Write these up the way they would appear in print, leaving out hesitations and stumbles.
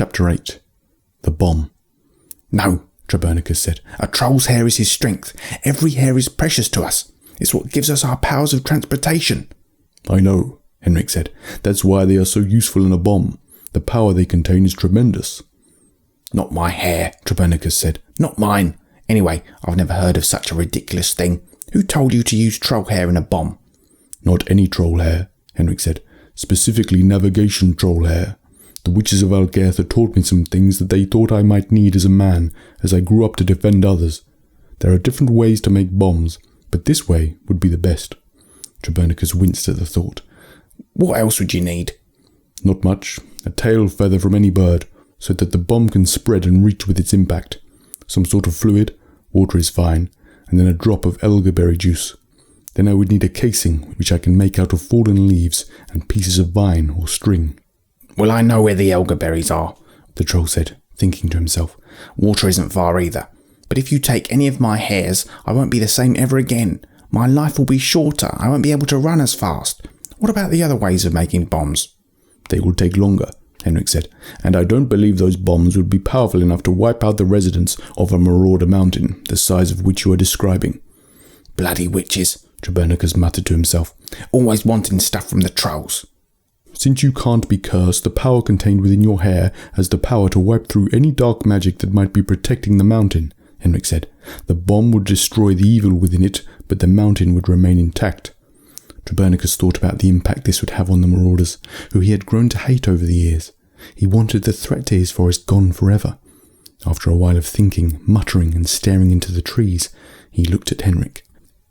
Chapter 8. The Bomb. No, Trebernicus said. A troll's hair is his strength. Every hair is precious to us. It's what gives us our powers of transportation. I know, Henrik said. That's why they are so useful in a bomb. The power they contain is tremendous. Not my hair, Trebernicus said. Not mine. Anyway, I've never heard of such a ridiculous thing. Who told you to use troll hair in a bomb? Not any troll hair, Henrik said. Specifically navigation troll hair. The witches of Algertha taught me some things that they thought I might need as a man, as I grew up to defend others. There are different ways to make bombs, but this way would be the best. Trebernicus winced at the thought. What else would you need? Not much. A tail feather from any bird, so that the bomb can spread and reach with its impact. Some sort of fluid, water is fine, and then a drop of elderberry juice. Then I would need a casing, which I can make out of fallen leaves and pieces of vine or string. Well, I know where the elderberries are, the troll said, thinking to himself. Water isn't far either. But if you take any of my hairs, I won't be the same ever again. My life will be shorter. I won't be able to run as fast. What about the other ways of making bombs? They will take longer, Henrik said, and I don't believe those bombs would be powerful enough to wipe out the residents of a marauder mountain, the size of which you are describing. Bloody witches, Trebernicus muttered to himself, always wanting stuff from the trolls. Since you can't be cursed, the power contained within your hair has the power to wipe through any dark magic that might be protecting the mountain, Henrik said. The bomb would destroy the evil within it, but the mountain would remain intact. Trebernicus thought about the impact this would have on the marauders, who he had grown to hate over the years. He wanted the threat to his forest gone forever. After a while of thinking, muttering and staring into the trees, he looked at Henrik.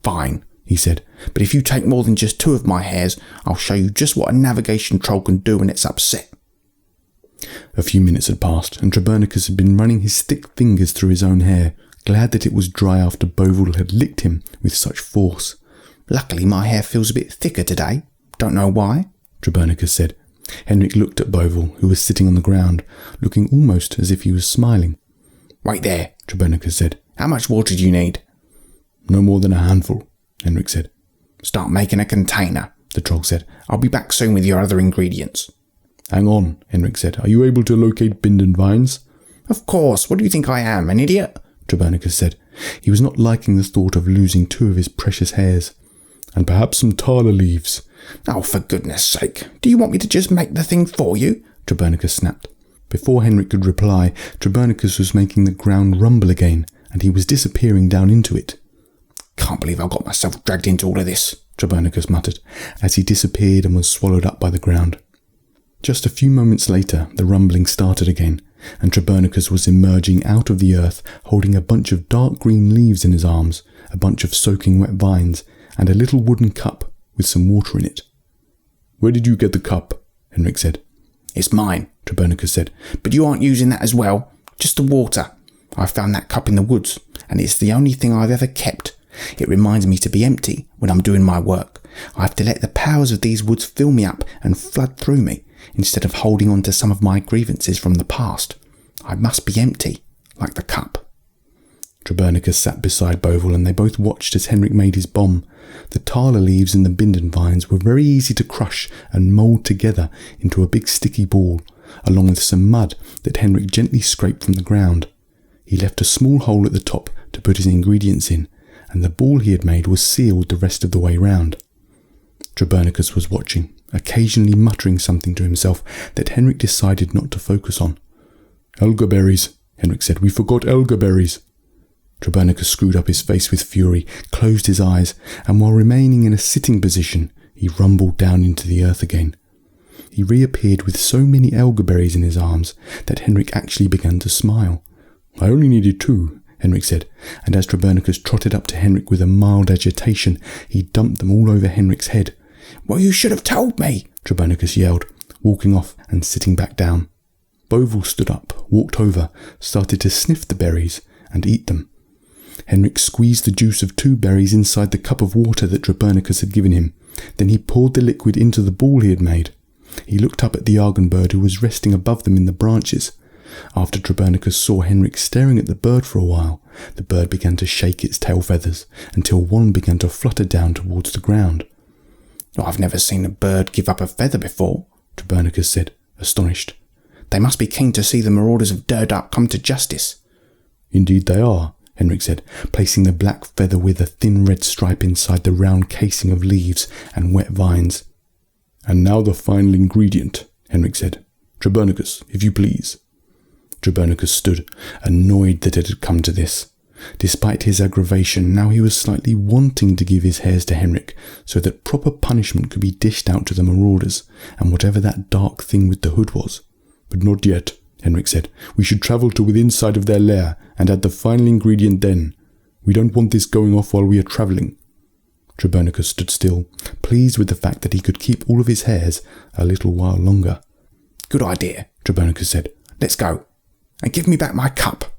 Fine, he said, but if you take more than just 2 of my hairs, I'll show you just what a navigation troll can do when it's upset. A few minutes had passed, and Trebernicus had been running his thick fingers through his own hair, glad that it was dry after Boval had licked him with such force. Luckily my hair feels a bit thicker today. Don't know why, Trebernicus said. Henrik looked at Boval, who was sitting on the ground, looking almost as if he was smiling. Wait there, Trebernicus said. How much water do you need? No more than a handful, Henrik said. Start making a container, the troll said. I'll be back soon with your other ingredients. Hang on, Henrik said. Are you able to locate Binden vines? Of course. What do you think I am, an idiot? Trebernicus said. He was not liking the thought of losing 2 of his precious hairs. And perhaps some tala leaves. Oh, for goodness sake. Do you want me to just make the thing for you? Trebernicus snapped. Before Henrik could reply, Trebernicus was making the ground rumble again, and he was disappearing down into it. Can't believe I got myself dragged into all of this, Trebernicus muttered, as he disappeared and was swallowed up by the ground. Just a few moments later, the rumbling started again, and Trebernicus was emerging out of the earth, holding a bunch of dark green leaves in his arms, a bunch of soaking wet vines, and a little wooden cup with some water in it. Where did you get the cup? Henrik said. It's mine, Trebernicus said, but you aren't using that as well. Just the water. I found that cup in the woods, and it's the only thing I've ever kept. It reminds me to be empty when I'm doing my work. I have to let the powers of these woods fill me up and flood through me, instead of holding on to some of my grievances from the past. I must be empty, like the cup. Trebernicus sat beside Boval, and they both watched as Henrik made his bomb. The tala leaves and the binden vines were very easy to crush and mould together into a big sticky ball, along with some mud that Henrik gently scraped from the ground. He left a small hole at the top to put his ingredients in, and the ball he had made was sealed the rest of the way round. Trebernicus was watching, occasionally muttering something to himself that Henrik decided not to focus on. Elderberries, Henrik said. We forgot elderberries. Trebernicus screwed up his face with fury, closed his eyes, and while remaining in a sitting position, he rumbled down into the earth again. He reappeared with so many elderberries in his arms that Henrik actually began to smile. I only needed 2, Henrik said, and as Trebernicus trotted up to Henrik with a mild agitation, he dumped them all over Henrik's head. Well, you should have told me, Trebernicus yelled, walking off and sitting back down. Boval stood up, walked over, started to sniff the berries and eat them. Henrik squeezed the juice of 2 berries inside the cup of water that Trebernicus had given him. Then he poured the liquid into the ball he had made. He looked up at the Argon bird who was resting above them in the branches. After Trebernicus saw Henrik staring at the bird for a while, the bird began to shake its tail feathers until one began to flutter down towards the ground. I've never seen a bird give up a feather before, Trebernicus said, astonished. They must be keen to see the marauders of Durdark come to justice. Indeed they are, Henrik said, placing the black feather with a thin red stripe inside the round casing of leaves and wet vines. And now the final ingredient, Henrik said. Trebernicus, if you please. Trebernicus stood, annoyed that it had come to this. Despite his aggravation, now he was slightly wanting to give his hairs to Henrik, so that proper punishment could be dished out to the marauders, and whatever that dark thing with the hood was. But not yet, Henrik said. We should travel to within sight of their lair, and add the final ingredient then. We don't want this going off while we are travelling. Trebernicus stood still, pleased with the fact that he could keep all of his hairs a little while longer. Good idea, Trebernicus said. Let's go. And give me back my cup.